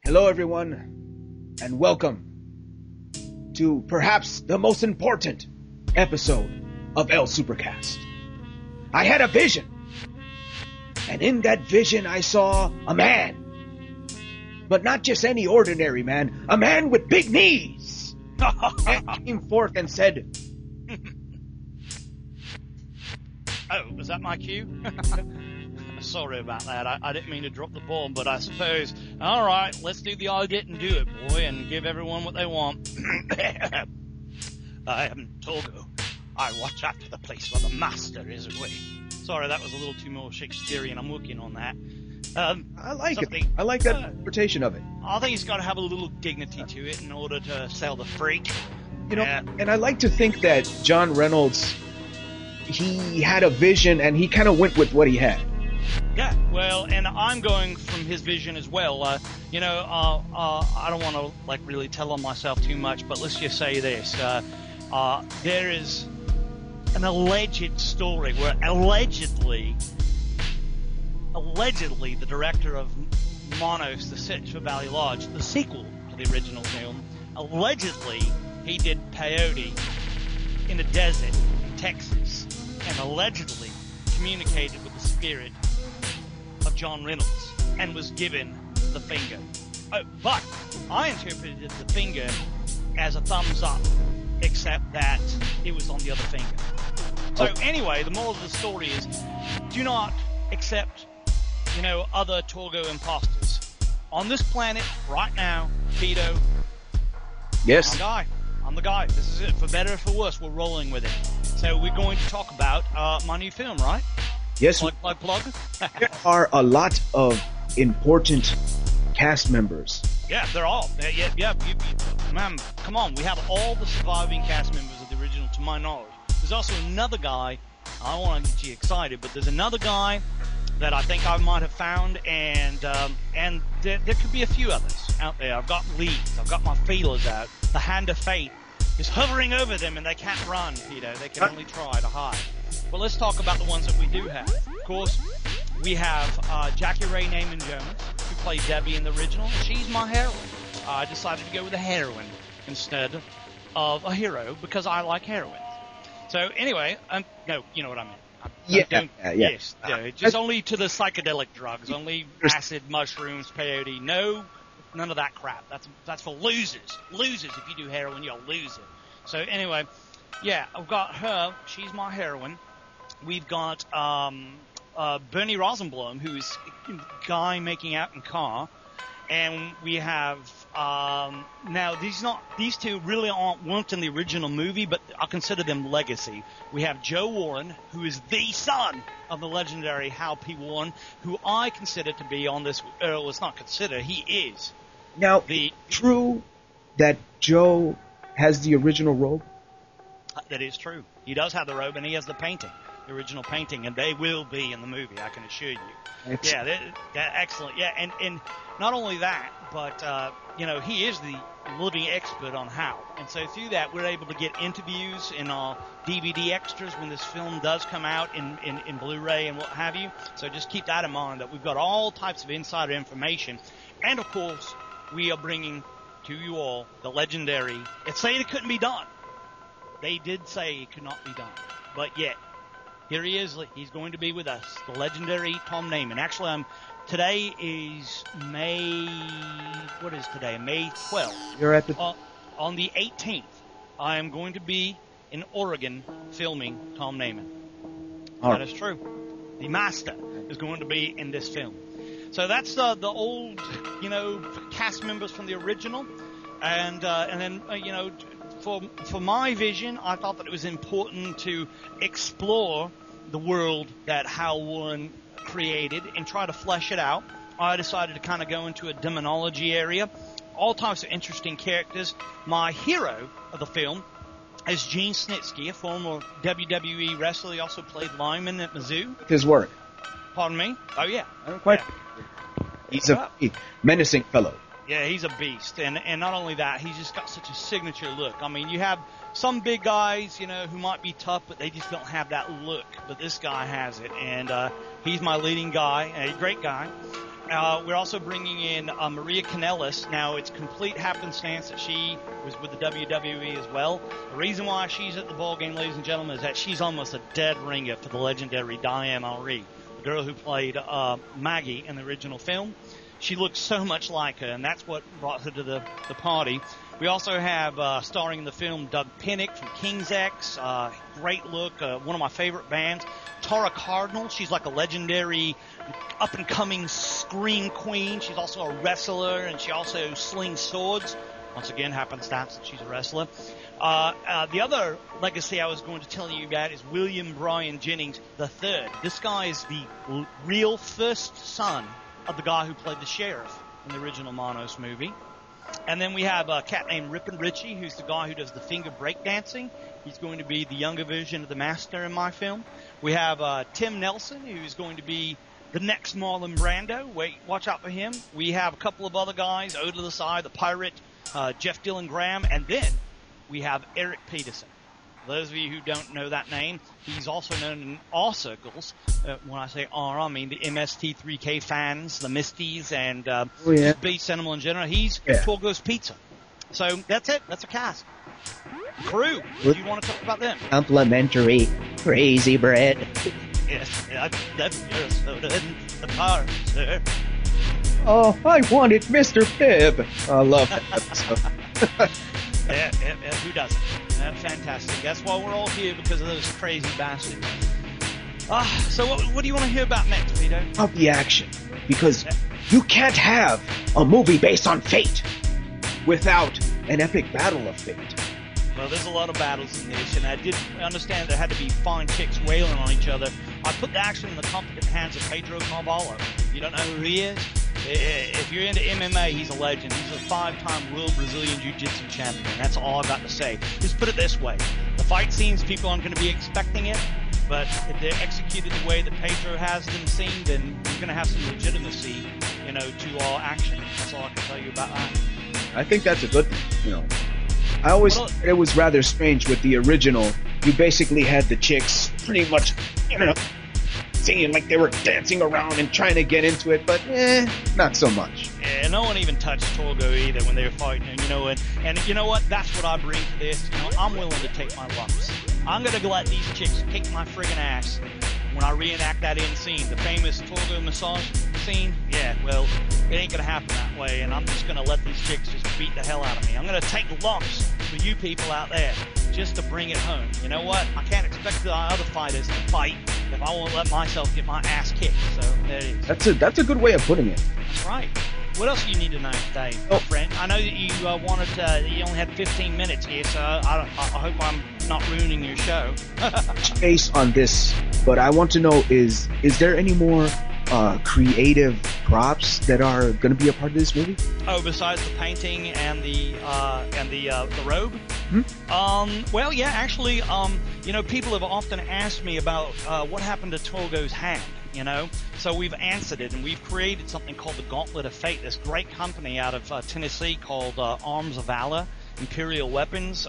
Hello, everyone, and welcome to perhaps the most important episode of El Supercast. I had a vision, and in that vision I saw a man, but not just any ordinary man, a man with big knees. And came forth and said, "Oh, was that my cue?" Sorry about that. I didn't mean to drop the bomb, but I suppose, all right, let's do the I didn't do it, boy, and give everyone what they want. I am Togo. I watch after the place where the master is away. Sorry, that was a little too more Shakespearean. I'm working on that. I like it. I like that interpretation of it. I think it's got to have a little dignity to it in order to sell the freak. You know, and I like to think that John Reynolds, he had a vision and he kind of went with what he had. Yeah, well, and I'm going from his vision as well. I don't want to really tell on myself too much, but let's just say this: there is an alleged story where allegedly the director of Manos, the Search for Valley Lodge, the sequel to the original film, allegedly he did peyote in a desert in Texas, and allegedly communicated with the spirit of John Reynolds and was given the finger. But I interpreted the finger as a thumbs up, except that it was on the other finger. So anyway, the moral of the story is, do not accept, other Torgo imposters. On this planet, right now, Tito, yes, I'm the guy. This is it. For better or for worse, we're rolling with it. So we're going to talk about my new film, right? Yes. Plug. There are a lot of important cast members. Yeah, they're all. Yeah. Man, come on. We have all the surviving cast members of the original, to my knowledge. There's also another guy. I don't want to get you excited, but there's another guy that I think I might have found, and there could be a few others out there. I've got leads. I've got my feelers out. The hand of fate is hovering over them, and they can't run, Peter. They can only try to hide. But let's talk about the ones that we do have. Of course, we have Jackie Ray Naaman-Jones, who played Debbie in the original. She's my heroine. I decided to go with a heroine instead of a hero because I like heroines. So anyway, no, you know what I mean. Yes, just only to the psychedelic drugs, only acid, mushrooms, peyote. No, none of that crap. That's for losers. Losers. If you do heroin, you're a loser. So anyway, yeah, I've got her. She's my heroine. We've got Bernie Rosenblum, who's a guy making out in car, and we have now these two really weren't in the original movie, but I consider them legacy. We have Joe Warren, who is the son of the legendary Hal P. Warren, who I consider to be on this. It's not consider, he is. Now, true that Joe has the original robe? That is true. He does have the robe, and he has the painting, the original painting, and they will be in the movie, I can assure you. Excellent. Yeah, excellent. Yeah, and not only that, but he is the living expert on Hal, and so through that we're able to get interviews in our DVD extras when this film does come out in Blu-ray and what have you. So just keep that in mind, that we've got all types of insider information, and of course we are bringing to you all the legendary. It's saying it couldn't be done. They did say it could not be done, but yet here he is. He's going to be with us, the legendary Tom Naaman. Actually, today is May. What is today? May 12th. You're at the on the 18th. I am going to be in Oregon filming Tom Naaman. That is true. The master is going to be in this film. So that's the old, cast members from the original, and then For my vision, I thought that it was important to explore the world that Hal Warren created and try to flesh it out. I decided to kind of go into a demonology area, all types of interesting characters. My hero of the film is Gene Snitsky, a former WWE wrestler. He also played lineman at Mizzou. His work. Pardon me? Oh, yeah. I don't quite. Yeah. He's a menacing fellow. Yeah, he's a beast, and not only that, he's just got such a signature look. I mean, you have some big guys, who might be tough, but they just don't have that look. But this guy has it, and he's my leading guy, a great guy. We're also bringing in Maria Kanellis. Now, it's complete happenstance that she was with the WWE as well. The reason why she's at the ball game, ladies and gentlemen, is that she's almost a dead ringer for the legendary Diane Henry, the girl who played Maggie in the original film. She looks so much like her, and that's what brought her to the party. We also have, starring in the film, Doug Pinnick from King's X. Great look, one of my favorite bands. Tara Cardinal, she's like a legendary up-and-coming scream queen. She's also a wrestler, and she also slings swords. Once again, happenstance that she's a wrestler. The other legacy I was going to tell you about is William Bryan Jennings III. This guy is the real first son of the guy who played the sheriff in the original Manos movie. And then we have a cat named Rippin' Richie, who's the guy who does the finger breakdancing. He's going to be the younger version of the master in my film. We have Tim Nelson, who's going to be the next Marlon Brando. Watch out for him. We have a couple of other guys, Oda the Side, the pirate, Jeff Dylan Graham, and then we have Eric Peterson. For those of you who don't know that name, he's also known in R circles. When I say R, I mean the MST3K fans, the Misties, and Beat Cinema in general. He's Torgo's Pizza. So that's it. That's a cast. Crew, do you want to talk about them? Complimentary crazy bread. Yes, that's your soda in the car, sir. Oh, I wanted Mr. Pibb. I love that episode. Who doesn't? Fantastic. That's why we're all here, because of those crazy bastards. So what do you want to hear about next, Vito? About the action. Because you can't have a movie based on fate without an epic battle of fate. Well, there's a lot of battles in this, and I did understand there had to be fine chicks wailing on each other. I put the action in the competent hands of Pedro Carvalho. You don't know who he is? If you're into MMA, he's a legend. He's a 5-time world Brazilian Jiu-Jitsu champion. That's all I've got to say. Just put it this way. The fight scenes, people aren't going to be expecting it, but if they're executed the way that Pedro has them seen, then we're going to have some legitimacy, to all action. That's all I can tell you about that. I think that's a good thing, I always thought it was rather strange with the original. You basically had the chicks pretty much, seeming like they were dancing around and trying to get into it, but not so much. Yeah, no one even touched Torgo either when they were fighting, and you know what? That's what I bring to this. I'm willing to take my lumps. I'm going to let these chicks kick my friggin' ass when I reenact that end scene, the famous Torgo massage scene. Yeah, well, it ain't going to happen that way, and I'm just going to let these chicks just beat the hell out of me. I'm going to take lumps for you people out there just to bring it home. You know what? I can't expect the other fighters to fight if I won't let myself get my ass kicked. So there it is. That's a good way of putting it. That's right. What else do you need to know today, friend? I know that you you only had 15 minutes here, so I hope I'm not ruining your show. Based on this, but I want to know is there any more creative props that are going to be a part of this movie? Oh, besides the painting and the robe? Well, yeah, actually, people have often asked me about what happened to Torgo's hand. So we've answered it, and we've created something called the Gauntlet of Fate. This great company out of Tennessee called Arms of Valor, Imperial Weapons.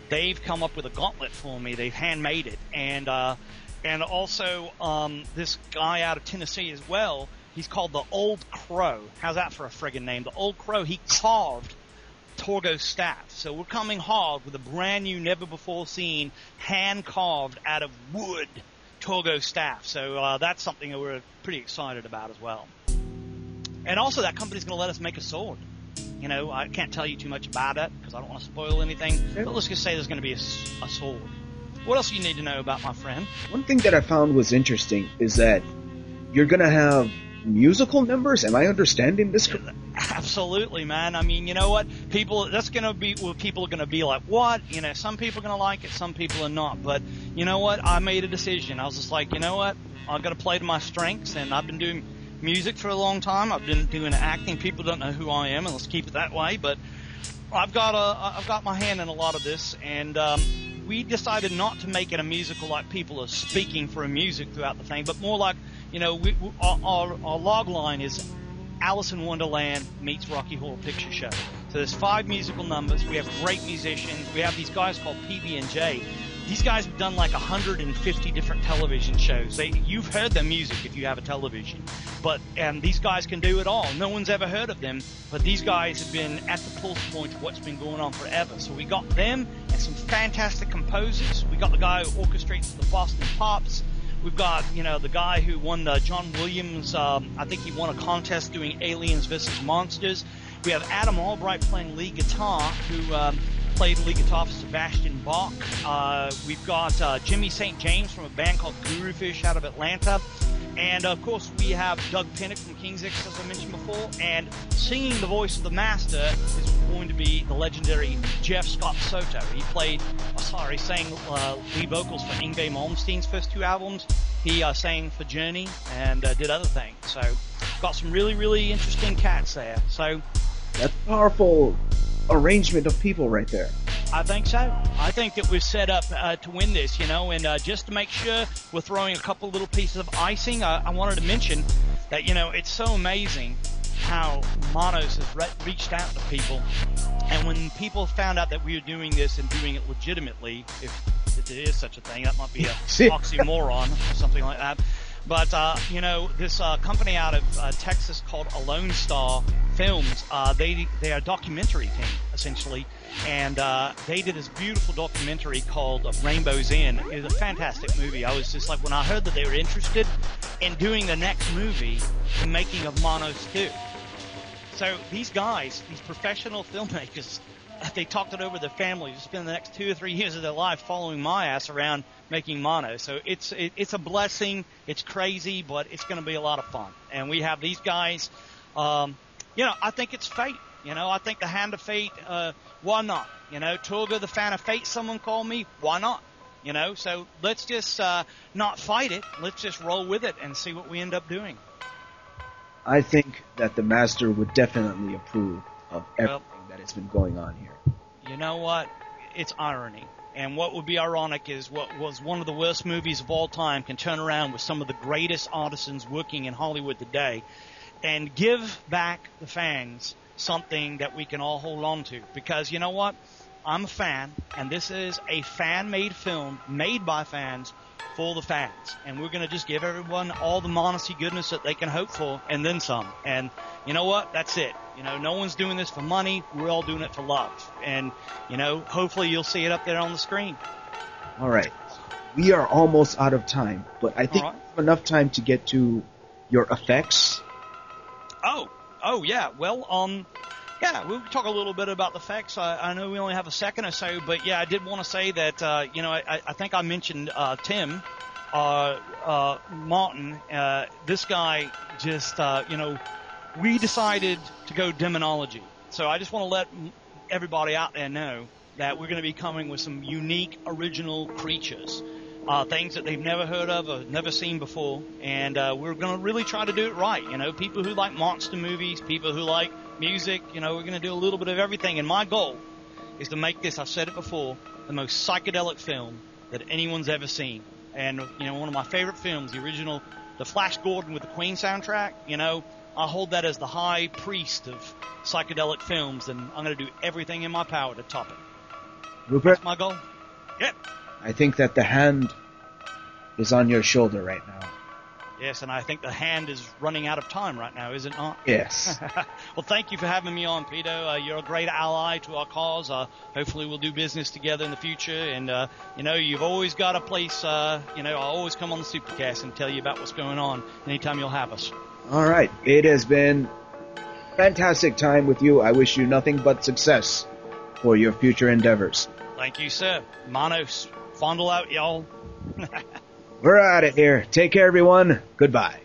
They've come up with a gauntlet for me. They've handmade it, and also this guy out of Tennessee as well. He's called the Old Crow. How's that for a friggin' name? The Old Crow. He carved Torgo's staff. So we're coming hard with a brand new, never before seen, hand carved out of wood Torgo staff. So that's something that we're pretty excited about as well. And also that company's going to let us make a sword. I can't tell you too much about it because I don't want to spoil anything. But let's just say there's going to be a sword. What else do you need to know about my friend? One thing that I found was interesting is that you're going to have musical numbers. Am I understanding this correctly? Absolutely, man. I mean, you know what? People are going to be like, what? Some people are going to like it, some people are not. But you know what? I made a decision. I was just like, you know what? I've got to play to my strengths, and I've been doing music for a long time. I've been doing acting. People don't know who I am, and let's keep it that way. But I've got my hand in a lot of this, and we decided not to make it a musical like people are speaking for a music throughout the thing, but more like, our log line is Alice in Wonderland meets Rocky Horror Picture Show. So there's 5 musical numbers. We have great musicians. We have these guys called PB&J. These guys have done like 150 different television shows. You've heard their music if you have a television. And these guys can do it all. No one's ever heard of them, but these guys have been at the pulse point of what's been going on forever. So we got them and some fantastic composers. We got the guy who orchestrates the Boston Pops. We've got, the guy who won John Williams. I think he won a contest doing Aliens vs. Monsters. We have Adam Albright playing lead guitar, who played lead guitar for Sebastian Bach. We've got Jimmy St. James from a band called Gurufish out of Atlanta. And, of course, we have Doug Pinnick from King's X, as I mentioned before. And singing the voice of the master is going to be the legendary Jeff Scott Soto. He sang lead vocals for Yngwie Malmsteen's first 2 albums. He sang for Journey and did other things. So, got some really, really interesting cats there. So, that's powerful arrangement of people right there. I think so. I think that we're set up to win this, and just to make sure we're throwing a couple little pieces of icing, I wanted to mention that, it's so amazing how Manos has reached out to people. And when people found out that we were doing this and doing it legitimately, if there is such a thing, that might be a oxymoron or something like that. But, this company out of Texas called Alone Star Films, they are a documentary team, essentially. And they did this beautiful documentary called Rainbow's Inn. It was a fantastic movie. I was just like, when I heard that they were interested in doing the next movie, the making of Manos 2. So these guys, these professional filmmakers, they talked it over their families to spend the next 2 or 3 years of their life following my ass around making Manos. So it's a blessing. It's crazy, but it's going to be a lot of fun. And we have these guys. I think it's fate. I think the hand of fate. Why not? Torgo, the fan of fate. Someone called me. Why not? So let's just not fight it. Let's just roll with it and see what we end up doing. I think that the master would definitely approve of everything that has been going on here. You know what? It's irony. And what would be ironic is what was one of the worst movies of all time can turn around with some of the greatest artisans working in Hollywood today and give back the fans something that we can all hold on to. Because you know what? I'm a fan, and this is a fan-made film made by fans for the fans. And we're going to just give everyone all the Monosy goodness that they can hope for, and then some. And you know what? That's it. No one's doing this for money. We're all doing it for love. And, hopefully you'll see it up there on the screen. All right. We are almost out of time, but I think we have enough time to get to your effects. Oh, yeah. Well, we'll talk a little bit about the effects. I know we only have a second or so, but yeah, I did want to say that, I think I mentioned Tim Martin. This guy just, we decided to go demonology. So I just want to let everybody out there know that we're going to be coming with some unique, original creatures. Things that they've never heard of or never seen before. And we're going to really try to do it right. People who like monster movies, people who like music, we're going to do a little bit of everything. And my goal is to make this, I've said it before, the most psychedelic film that anyone's ever seen. And, one of my favorite films, the original, the Flash Gordon with the Queen soundtrack, I hold that as the high priest of psychedelic films, and I'm going to do everything in my power to top it. Rupert? That's my goal. Yep. I think that the hand is on your shoulder right now. Yes, and I think the hand is running out of time right now, is it not? Yes. Well, thank you for having me on, Peter. You're a great ally to our cause. Hopefully we'll do business together in the future. And, you've always got a place, I'll always come on the Supercast and tell you about what's going on anytime you'll have us. All right. It has been fantastic time with you. I wish you nothing but success for your future endeavors. Thank you, sir. Manos, fondle out, y'all. We're out of here. Take care, everyone. Goodbye.